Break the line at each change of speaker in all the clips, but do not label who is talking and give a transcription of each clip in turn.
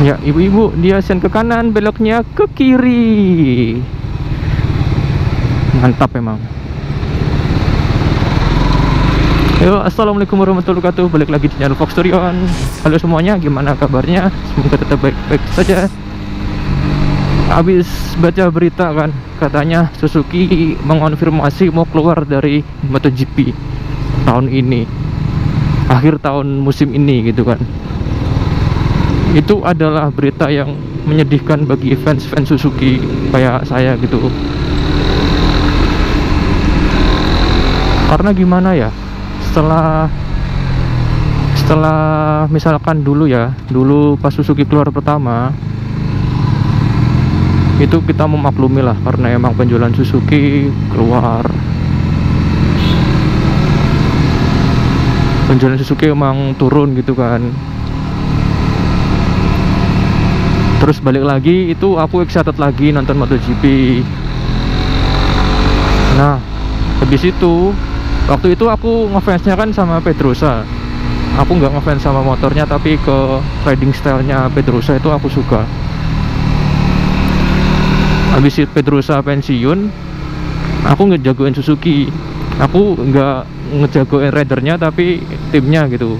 Ya, ibu-ibu dia sen ke kanan, beloknya ke kiri. Mantap memang. Yo, assalamualaikum warahmatullahi wabarakatuh. Balik lagi di channel Fox Torion. Halo semuanya, gimana kabarnya? Semoga tetap baik-baik saja. Habis baca berita kan, katanya Suzuki mengonfirmasi mau keluar dari MotoGP tahun ini, akhir tahun musim ini gitu kan. Itu adalah berita yang menyedihkan bagi fans-fans Suzuki kayak saya gitu. Karena gimana ya, setelah misalkan dulu pas Suzuki keluar pertama itu kita memaklumi lah, karena emang penjualan Suzuki keluar, penjualan Suzuki emang turun gitu kan. Terus balik lagi, itu aku excited lagi nonton MotoGP. Nah, habis itu waktu itu aku ngefansnya kan sama Pedrosa. Aku nggak ngefans sama motornya, tapi ke riding stylenya Pedrosa itu aku suka. Habis itu Pedrosa pensiun, aku ngejagoin Suzuki. Aku nggak ngejagoin ridernya, tapi timnya gitu.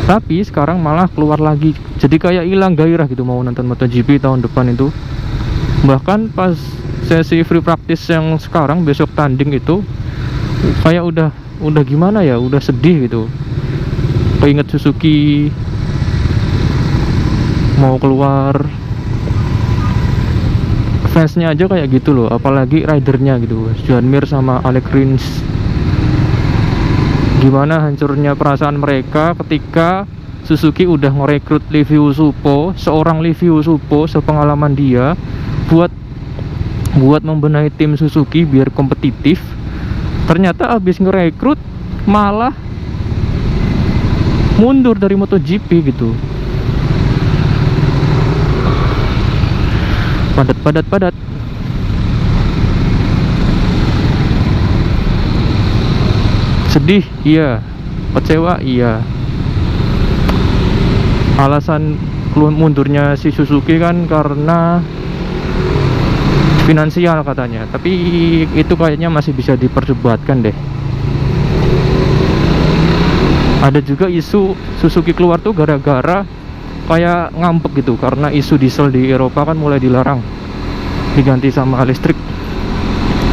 Tapi sekarang malah keluar lagi, jadi kayak hilang gairah gitu mau nonton MotoGP tahun depan itu. Bahkan pas sesi free practice yang sekarang, besok tanding itu, kayak udah gimana ya, udah sedih gitu. Keinget Suzuki mau keluar, fansnya aja kayak gitu loh, apalagi ridernya gitu, Joan Mir sama Alex Rins. Gimana hancurnya perasaan mereka ketika Suzuki udah ngerekrut Livio Suppo, seorang Livio Suppo sepengalaman dia buat membenahi tim Suzuki biar kompetitif. Ternyata abis ngerekrut malah mundur dari MotoGP gitu. Padat. Sedih, iya. Kecewa, iya. Alasan mundurnya si Suzuki kan karena finansial katanya, tapi itu kayaknya masih bisa diperdebatkan deh. Ada juga isu Suzuki keluar tuh gara-gara kayak ngambek gitu, karena isu diesel di Eropa kan mulai dilarang, diganti sama listrik.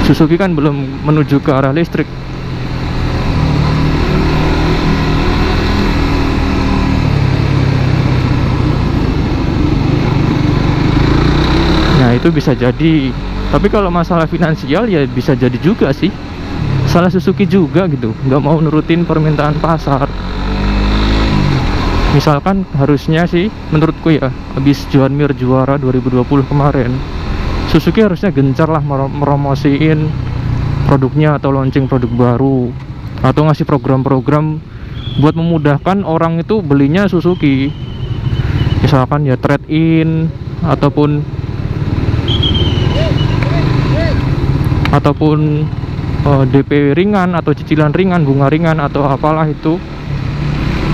Suzuki kan belum menuju ke arah listrik. Nah, itu bisa jadi. Tapi kalau masalah finansial ya bisa jadi juga sih, salah Suzuki juga gitu, nggak mau nurutin permintaan pasar. Misalkan harusnya sih menurutku ya, habis Joan Mir juara 2020 kemarin, Suzuki harusnya gencar lah meromosiin produknya atau launching produk baru, atau ngasih program-program buat memudahkan orang itu belinya Suzuki. Misalkan ya trade in, ataupun DP ringan atau cicilan ringan, bunga ringan atau apalah itu.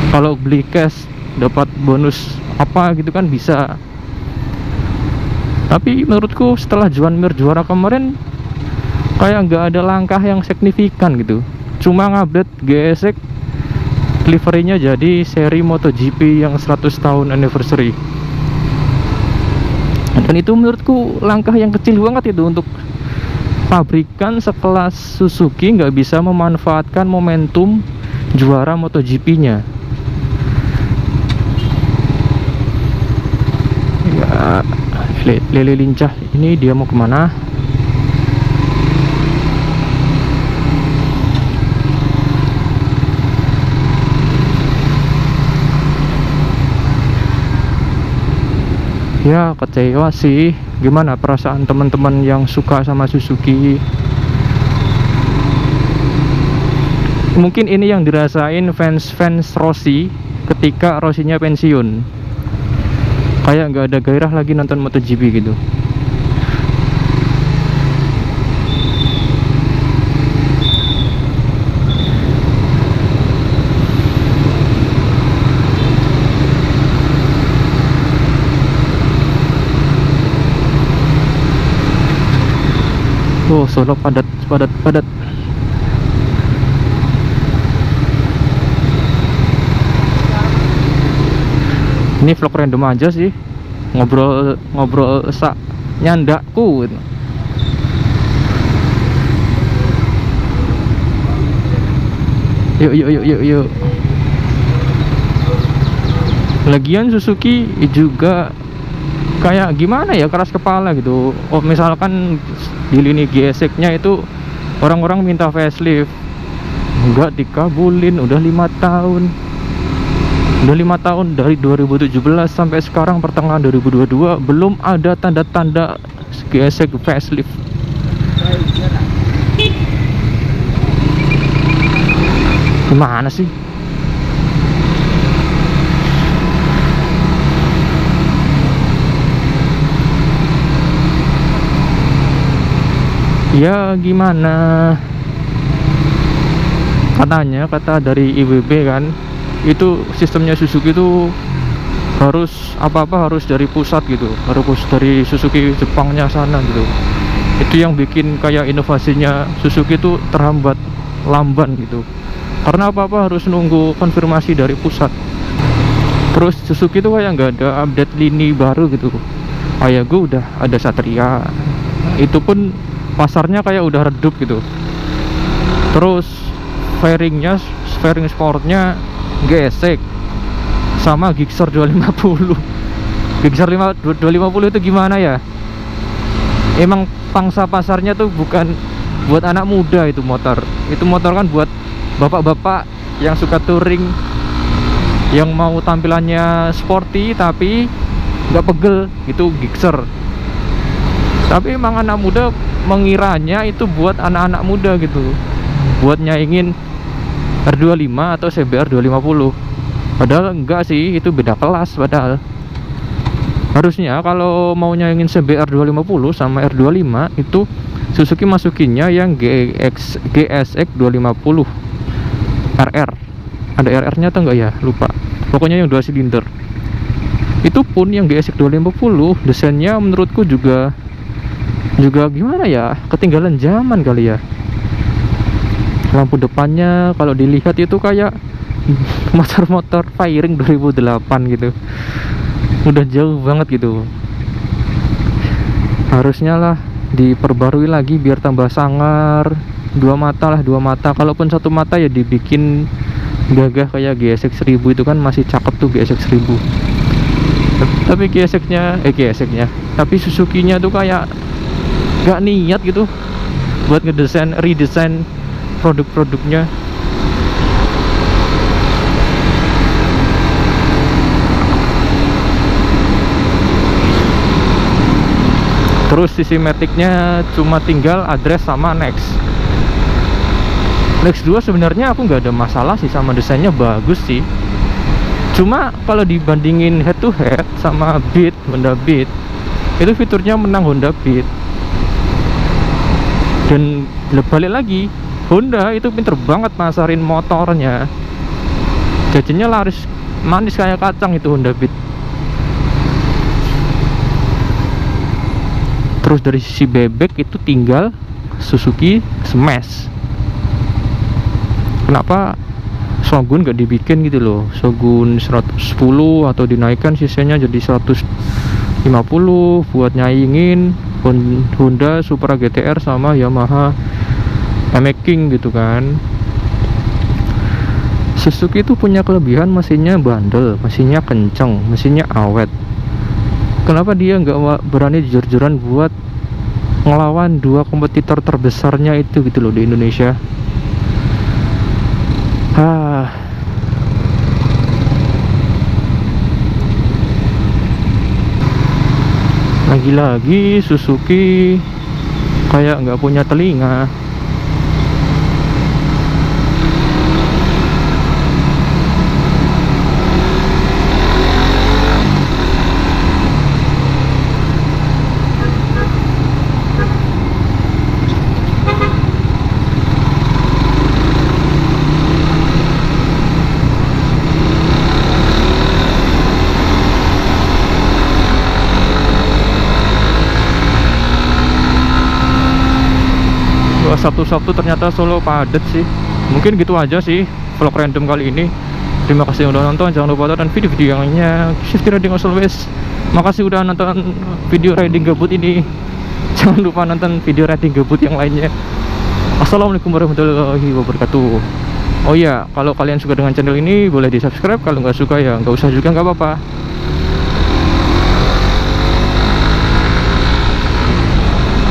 Kalau beli cash dapat bonus apa gitu kan bisa. Tapi menurutku setelah Joan Mir juara kemarin kayak nggak ada langkah yang signifikan gitu. Cuma ngupdate GSX liverynya jadi seri MotoGP yang 100 tahun anniversary. Dan itu menurutku langkah yang kecil banget itu untuk pabrikan sekelas Suzuki nggak bisa memanfaatkan momentum juara MotoGP-nya. Ya, Lele lincah ini dia mau kemana? Ya, kecewa sih. Gimana perasaan teman-teman yang suka sama Suzuki? Mungkin ini yang dirasain fans Rossi ketika Rossinya pensiun. Kayak nggak ada gairah lagi nonton MotoGP gitu. Oh, Solo padat, padat, padat. Ini vlog random aja sih, ngobrol sak nyandakku gitu. Yuk. Lagian Suzuki juga kayak gimana ya, keras kepala gitu. Oh, misalkan di lini GSX-nya itu orang-orang minta facelift, enggak dikabulin. Udah 5 tahun dari 2017 sampai sekarang pertengahan 2022 belum ada tanda-tanda GSX facelift. Gimana sih? Ya gimana, kata dari IWB kan, itu sistemnya Suzuki itu harus apa-apa harus dari pusat gitu, harus dari Suzuki Jepangnya sana gitu. Itu yang bikin kayak inovasinya Suzuki itu terhambat, lamban gitu, karena apa-apa harus nunggu konfirmasi dari pusat. Terus Suzuki itu kayak nggak ada update lini baru gitu. Kayak gue udah ada Satria, itu pun pasarnya kayak udah redup gitu. Terus fairing sportnya gesek sama Gixxer 250. Gixxer 250 itu gimana ya, emang pangsa pasarnya tuh bukan buat anak muda. Itu motor kan buat bapak-bapak yang suka touring, yang mau tampilannya sporty tapi nggak pegel gitu, Gixxer. Tapi emang anak muda mengiranya itu buat anak-anak muda gitu, buat nyaingin R25 atau CBR 250. Padahal enggak sih, itu beda kelas. Padahal harusnya kalau mau nyaingin CBR 250 sama R25 itu Suzuki masukinnya yang GSX 250 RR. Ada RR-nya atau enggak ya? Lupa. Pokoknya yang 2 silinder. Itu pun yang GSX 250 desainnya menurutku juga gimana ya, ketinggalan zaman kali ya. Lampu depannya kalau dilihat itu kayak motor-motor Fairing 2008 gitu. Udah jauh banget gitu. Harusnya lah diperbarui lagi biar tambah sangar. 2 mata. Kalaupun 1 mata ya dibikin gagah kayak GSX 1000 itu kan masih cakep tuh GSX 1000. Tapi tapi Suzuki-nya tuh kayak gak niat gitu buat redesign produk-produknya. Terus sisi maticnya cuma tinggal address sama next 2. Sebenarnya aku nggak ada masalah sih sama desainnya, bagus sih. Cuma kalau dibandingin head to head sama Honda Beat, itu fiturnya menang Honda Beat. Dan balik lagi, Honda itu pinter banget masarin motornya, jajannya laris manis kayak kacang itu Honda Beat. Terus dari sisi bebek itu tinggal Suzuki Smash. Kenapa Shogun gak dibikin gitu loh, Shogun 110 atau dinaikkan sisanya jadi 150 buat nyaingin Honda Supra GTR sama Yamaha MX King gitu kan. Suzuki itu punya kelebihan mesinnya bandel, mesinnya kenceng, mesinnya awet. Kenapa dia nggak berani jujur-jujuran buat ngelawan 2 kompetitor terbesarnya itu gitu loh di Indonesia. Lagi-lagi Suzuki kayak nggak punya telinga. Wah, Sabtu-Sabtu ternyata Solo padat sih. Mungkin gitu aja sih vlog random kali ini. Terima kasih udah nonton, jangan lupa tonton video-video yang lainnya. Shifty Riding as always. Makasih udah nonton video riding gabut ini. Jangan lupa nonton video riding gabut yang lainnya. Assalamualaikum warahmatullahi wabarakatuh. Oh iya, kalau kalian suka dengan channel ini boleh di subscribe. Kalau nggak suka ya nggak usah juga, nggak apa-apa.